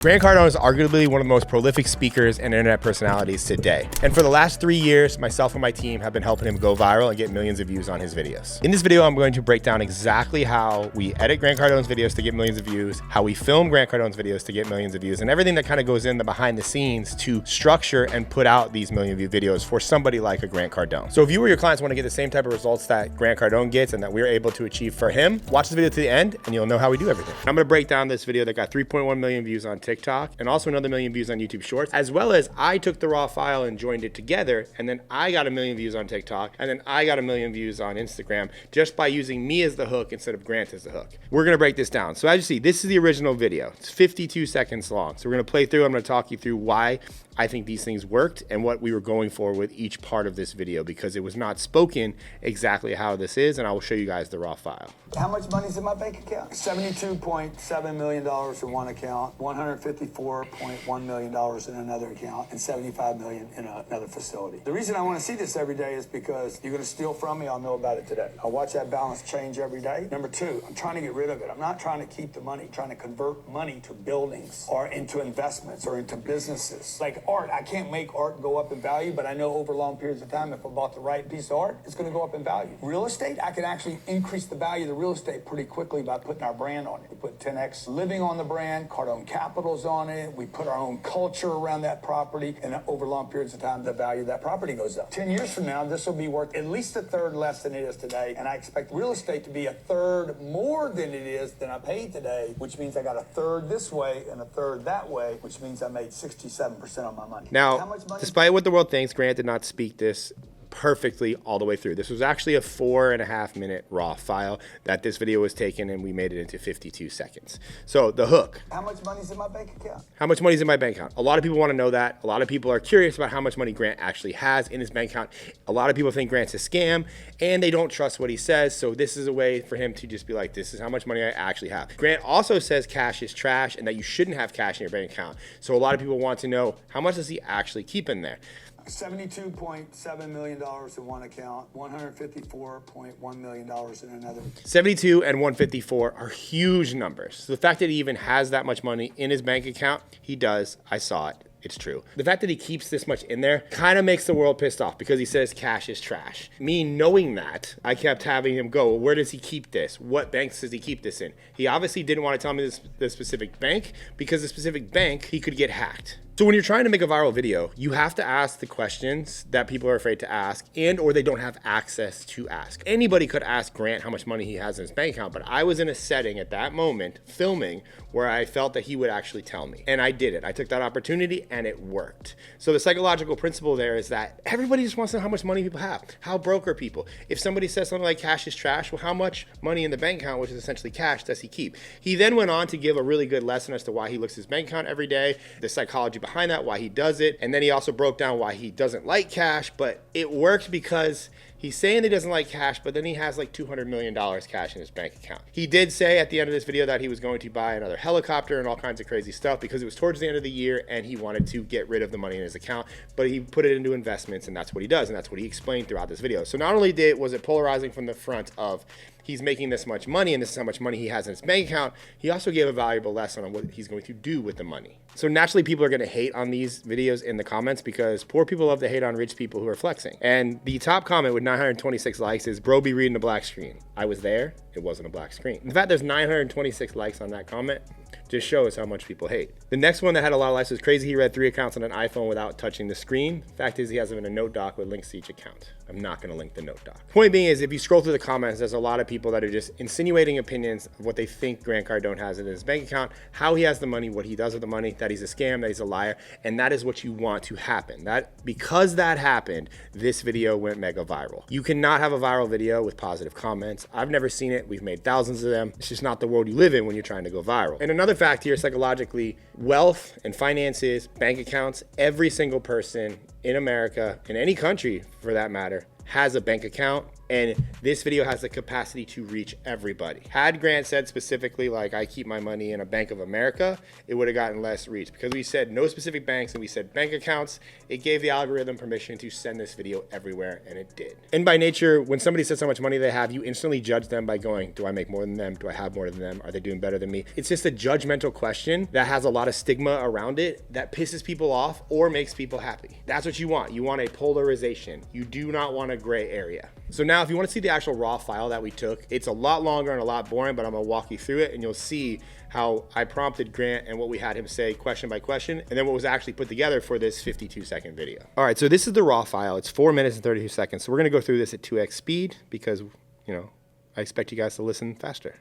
Grant Cardone is arguably one of the most prolific speakers and internet personalities today. And for the last 3 years, myself and my team have been helping him go viral and get millions of views on his videos. In this video, I'm going to break down exactly how we edit Grant Cardone's videos to get millions of views, how we film Grant Cardone's videos to get millions of views, and everything that kind of goes in the behind the scenes to structure and put out these million view videos for somebody like a Grant Cardone. So if you or your clients want to get the same type of results that Grant Cardone gets and that we're able to achieve for him, watch this video to the end and you'll know how we do everything. I'm going to break down this video that got 3.1 million views on TikTok and also another million views on YouTube Shorts, as well as I took the raw file and joined it together, and then I got 1 million views on TikTok, and then I got 1 million views on Instagram just by using me as the hook instead of Grant as the hook. We're gonna break this down. So as you see, this is the original video. It's 52 seconds long. So we're gonna play through, I'm gonna talk you through why I think these things worked and what we were going for with each part of this video, because it was not spoken exactly how this is, and I will show you guys the raw file. How much money's in my bank account? $72.7 million in one account, $154.1 million in another account, and $75 million in another facility. The reason I want to see this every day is because you're going to steal from me, I'll know about it today. I'll watch that balance change every day. Number two, I'm trying to get rid of it. I'm not trying to keep the money, I'm trying to convert money to buildings or into investments or into businesses. Like art, I can't make art go up in value, but I know over long periods of time, if I bought the right piece of art, it's going to go up in value. Real estate, I can actually increase the value of the real estate pretty quickly by putting our brand on it. We put 10X Living on the brand, Cardone Capital's on it, we put our own culture around that property, and over long periods of time, the value of that property goes up. 10 years from now, this will be worth at least a third less than it is today, and I expect real estate to be a third more than it is than I paid today, which means I got a third this way and a third that way, which means I made 67% on my money. Now, despite what the world thinks, Grant did not speak this perfectly all the way through. This was actually a 4.5 minute raw file that this video was taken, and we made it into 52 seconds. So the hook. How much money's in my bank account? How much money's in my bank account? A lot of people want to know that. A lot of people are curious about how much money Grant actually has in his bank account. A lot of people think Grant's a scam and they don't trust what he says. So this is a way for him to just be like, this is how much money I actually have. Grant also says cash is trash and that you shouldn't have cash in your bank account. So a lot of people want to know, how much does he actually keep in there? $72.7 million in one account, $154.1 million in another. 72 and 154 are huge numbers. So the fact that he even has that much money in his bank account, he does. I saw it. It's true. The fact that he keeps this much in there kind of makes the world pissed off because he says cash is trash. Me knowing that, I kept having him go, well, where does he keep this? What banks does he keep this in? He obviously didn't want to tell me the specific bank, because the specific bank, he could get hacked. So when you're trying to make a viral video, you have to ask the questions that people are afraid to ask and or they don't have access to ask. Anybody could ask Grant how much money he has in his bank account, but I was in a setting at that moment, filming, where I felt that he would actually tell me. And I did it. I took that opportunity and it worked. So the psychological principle there is that everybody just wants to know how much money people have. How broke are people? If somebody says something like cash is trash, well, how much money in the bank account, which is essentially cash, does he keep? He then went on to give a really good lesson as to why he looks at his bank account every day, the psychology behind that, why he does it. And then he also broke down why he doesn't like cash, but it worked because he's saying he doesn't like cash, but then he has like $200 million cash in his bank account. He did say at the end of this video that he was going to buy another helicopter and all kinds of crazy stuff because it was towards the end of the year and he wanted to get rid of the money in his account, but he put it into investments, and that's what he does, and that's what he explained throughout this video. So not only was it polarizing from the front of he's making this much money and this is how much money he has in his bank account, he also gave a valuable lesson on what he's going to do with the money. So naturally people are going to hate on these videos in the comments because poor people love to hate on rich people who are flexing. And the top comment with 926 likes is, bro be reading a black screen. I was there, it wasn't a black screen. In fact, there's 926 likes on that comment. Just shows how much people hate. The next one that had a lot of likes was crazy. He read 3 accounts on an iPhone without touching the screen. Fact is, he has them in a note doc with links to each account. I'm not going to link the note doc. Point being is, if you scroll through the comments, there's a lot of people that are just insinuating opinions of what they think Grant Cardone has in his bank account, how he has the money, what he does with the money, that he's a scam, that he's a liar, and that is what you want to happen. Because that happened, this video went mega viral. You cannot have a viral video with positive comments. I've never seen it. We've made thousands of them. It's just not the world you live in when you're trying to go viral. And another fact here, psychologically, wealth and finances, bank accounts, every single person in America, in any country for that matter, has a bank account And this video has the capacity to reach everybody. Had Grant said specifically, like, I keep my money in a Bank of America, it would have gotten less reach. Because we said no specific banks and we said bank accounts, it gave the algorithm permission to send this video everywhere, and it did. And by nature, when somebody says how much money they have, you instantly judge them by going, do I make more than them? Do I have more than them? Are they doing better than me? It's just a judgmental question that has a lot of stigma around it that pisses people off or makes people happy. That's what you want. You want a polarization. You do not want a gray area. So now if you want to see the actual raw file that we took, it's a lot longer and a lot boring, but I'm gonna walk you through it and you'll see how I prompted Grant and what we had him say question by question, and then what was actually put together for this 52-second video. All right, so this is the raw file. It's 4 minutes and 32 seconds. So we're gonna go through this at 2x speed because, you know, I expect you guys to listen faster.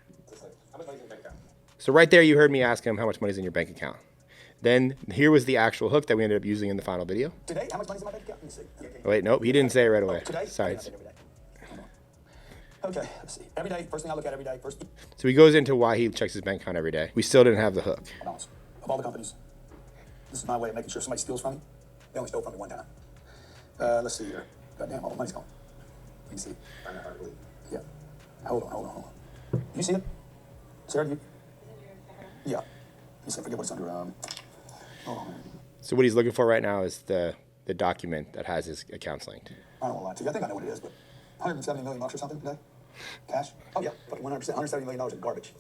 So right there, you heard me ask him how much money's in your bank account. Then here was the actual hook that we ended up using in the final video. Today, how much money's in my bank account? Let me see. Oh, wait, nope, he didn't say it right away. Today? Sorry. Okay, let's see. Every day, first thing I look at every day, So he goes into why he checks his bank account every day. We still didn't have the hook. balance of all the companies. This is my way of making sure somebody steals from me. They only stole from me one time. Let's see here. Goddamn, all the money's gone. Let me see. Yeah. Hold on. You see it? Sarah, you? Yeah. You said forget what's under. So what he's looking for right now is the document that has his accounts linked. I don't want to lie to you. I think I know what it is, but $170 million or something today? Cash? Oh, yeah. Fucking 100%. $170 million in garbage.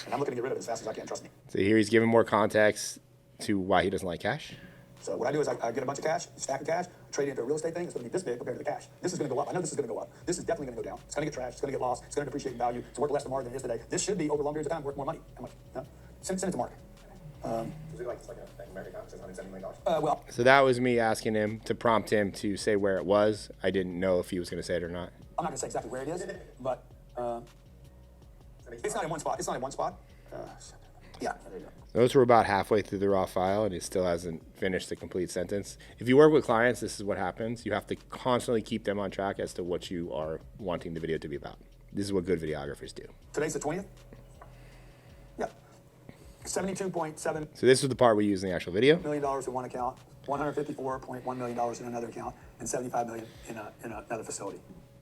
And I'm looking to get rid of it as fast as I can. Trust me. So here he's giving more context to why he doesn't like cash. So what I do is I get a bunch of cash, stack of cash, trade it into a real estate thing. It's going to be this big compared to the cash. This is going to go up. I know this is going to go up. This is definitely going to go down. It's going to get trashed. It's going to get lost. It's going to depreciate in value. It's worth less tomorrow than it is today. This should be, over long periods of time, worth more money. How much? No? Send it to Mark. Is it like it's like a Bank of America account that says $170 million? Well, So that was me asking him to prompt him to say where it was. I didn't know if he was going to say it or not. I'm not going to say exactly where it is, but it's not in one spot. It's not in one spot. Yeah, there you go. Those were about halfway through the raw file, and he still hasn't finished the complete sentence. If you work with clients, this is what happens. You have to constantly keep them on track as to what you are wanting the video to be about. This is what good videographers do. Today's the 20th? Yeah. 72.7 So this was the part we used in the actual video. million in one account, $154.1 million in another account, and $75 million in another facility.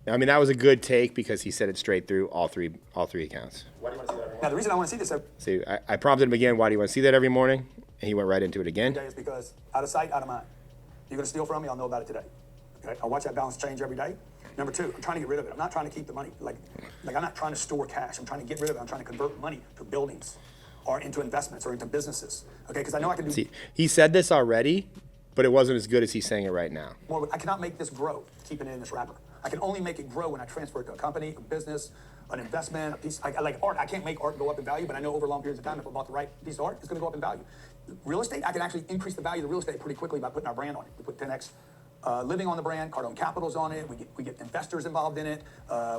Now, I mean, that was a good take because he said it straight through all three accounts. Why do you want to see that every Now, the reason I want to see this every See, I prompted him again, why do you want to see that every morning? And he went right into it again. day is because out of sight, out of mind. You're going to steal from me, I'll know about it today. Okay? I'll watch that balance change every day. Number two, I'm trying to get rid of it. I'm not trying to keep the money. Like I'm not trying to store cash. I'm trying to get rid of it. I'm trying to convert money to buildings or into investments or into businesses. Okay, because I know I can do See, he said this already, but it wasn't as good as he's saying it right now. more. I cannot make this grow, keeping it in this wrapper. I can only make it grow when I transfer it to a company, a business, an investment, a piece. Like art, I can't make art go up in value, but I know over long periods of time, if I bought the right piece of art, it's going to go up in value. Real estate, I can actually increase the value of the real estate pretty quickly by putting our brand on it. We put 10x living on the brand, Cardone Capital's on it. We get investors involved in it.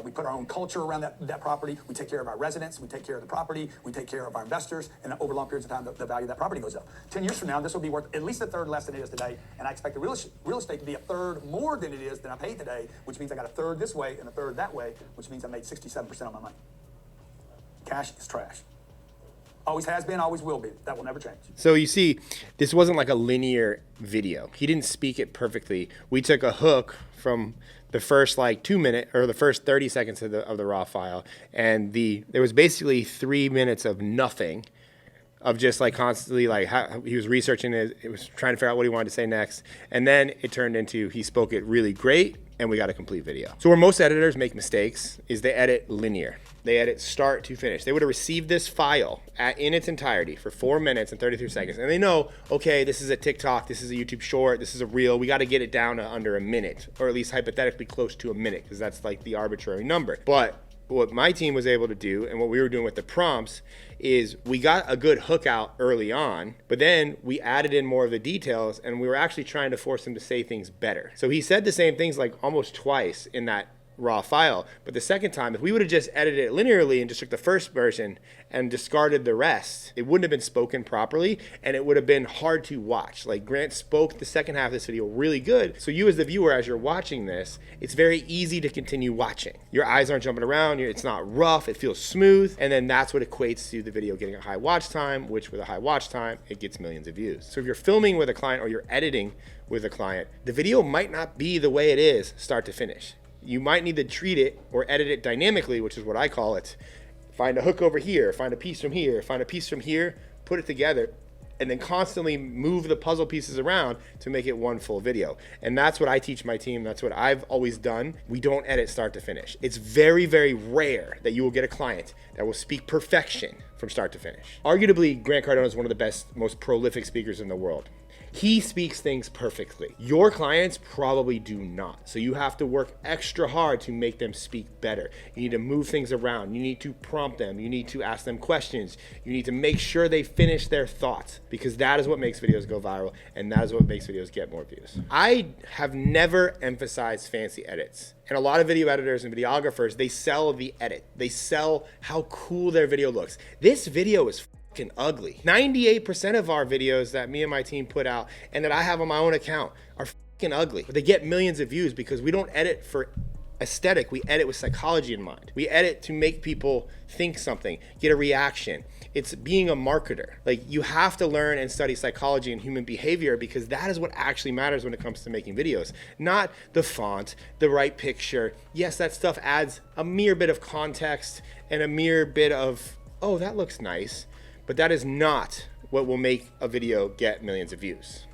We put our own culture around that property. We take care of our residents. We take care of the property. We take care of our investors. And over long periods of time, the value of that property goes up. 10 years from now, this will be worth at least a third less than it is today. And I expect the real estate to be a third more than it is than I paid today, which means I got a third this way and a third that way, which means I made 67% of my money. Cash is trash. Always has been, always will be. That will never change. So you see, this wasn't like a linear video. He didn't speak it perfectly. We took a hook from the first like 2 minute or the first 30 seconds of the raw file, and there was basically 3 minutes of nothing, of just like constantly like how he was researching it. It was trying to figure out what he wanted to say next, and then it turned into he spoke it really great, and we got a complete video. So where most editors make mistakes is they edit linear. They edit start to finish. They would have received this file in its entirety for 4 minutes and 33 seconds. And they know, okay, this is a TikTok, this is a YouTube short, this is a reel. We got to get it down to under a minute, or at least hypothetically close to a minute, because that's like the arbitrary number. But what my team was able to do, and what we were doing with the prompts, is we got a good hook out early on, but then we added in more of the details, and we were actually trying to force him to say things better. So he said the same things like almost twice in that raw file, but the second time, if we would have just edited it linearly and just took the first version and discarded the rest, it wouldn't have been spoken properly, and it would have been hard to watch. Like Grant spoke the second half of this video really good, so you as the viewer, as you're watching this, it's very easy to continue watching. Your eyes aren't jumping around, it's not rough, it feels smooth, and then that's what equates to the video getting a high watch time, which with a high watch time, it gets millions of views. So if you're filming with a client or you're editing with a client, the video might not be the way it is start to finish. You might need to treat it or edit it dynamically, which is what I call it. Find a hook over here, find a piece from here, find a piece from here, put it together, and then constantly move the puzzle pieces around to make it one full video. And that's what I teach my team. That's what I've always done. We don't edit start to finish. It's very, very rare that you will get a client that will speak perfection from start to finish. Arguably, Grant Cardone is one of the best, most prolific speakers in the world. He speaks things perfectly. Your clients probably do not. So you have to work extra hard to make them speak better. You need to move things around. You need to prompt them. You need to ask them questions. You need to make sure they finish their thoughts, because that is what makes videos go viral, and that is what makes videos get more views. I have never emphasized fancy edits. And a lot of video editors and videographers, they sell the edit. They sell how cool their video looks. This video is ugly. 98% of our videos that me and my team put out and that I have on my own account are ugly. But they get millions of views because we don't edit for aesthetic. We edit with psychology in mind. We edit to make people think something, get a reaction. It's being a marketer. Like, you have to learn and study psychology and human behavior, because that is what actually matters when it comes to making videos. Not the font, the right picture. Yes, that stuff adds a mere bit of context and a mere bit of, oh, that looks nice. But that is not what will make a video get millions of views.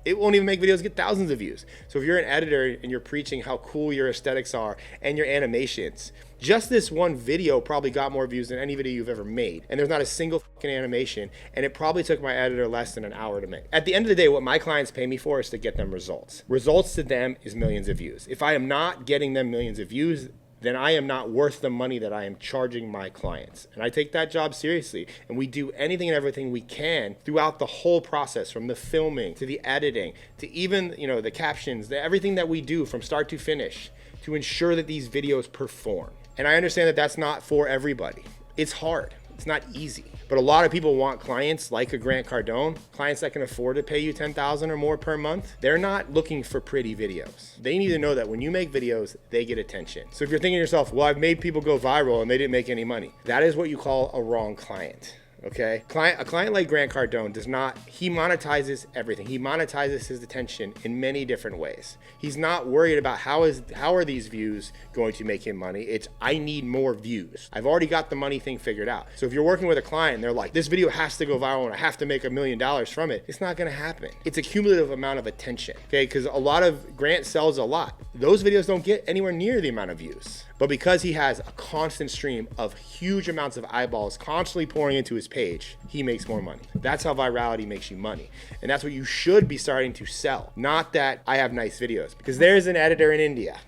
It won't even make videos get thousands of views. So if you're an editor and you're preaching how cool your aesthetics are and your animations, just this one video probably got more views than any video you've ever made. And there's not a single fucking animation, and it probably took my editor less than an hour to make. At the end of the day, what my clients pay me for is to get them results. Results to them is millions of views. If I am not getting them millions of views, then I am not worth the money that I am charging my clients. And I take that job seriously. And we do anything and everything we can throughout the whole process, from the filming to the editing to even, the captions, everything that we do from start to finish to ensure that these videos perform. And I understand that that's not for everybody. It's hard. It's not easy. But a lot of people want clients like a Grant Cardone, clients that can afford to pay you $10,000 or more per month. They're not looking for pretty videos. They need to know that when you make videos, they get attention. So if you're thinking to yourself, well, I've made people go viral and they didn't make any money, that is what you call a wrong client. Okay, a client like Grant Cardone does not, he monetizes everything. He monetizes his attention in many different ways. He's not worried about how are these views going to make him money. It's, I need more views. I've already got the money thing figured out. So if you're working with a client and they're like, this video has to go viral and I have to make $1 million from it, it's not gonna happen. It's a cumulative amount of attention, okay? Because a lot of, Grant sells a lot. Those videos don't get anywhere near the amount of views. But because he has a constant stream of huge amounts of eyeballs constantly pouring into his page, he makes more money. That's how virality makes you money. And that's what you should be starting to sell. Not that I have nice videos. Because there's an editor in India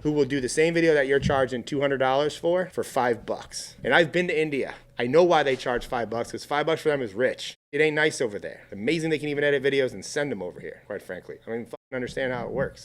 who will do the same video that you're charging $200 for $5. And I've been to India. I know why they charge $5, because $5 for them is rich. It ain't nice over there. Amazing they can even edit videos and send them over here, quite frankly. I don't even understand how it works.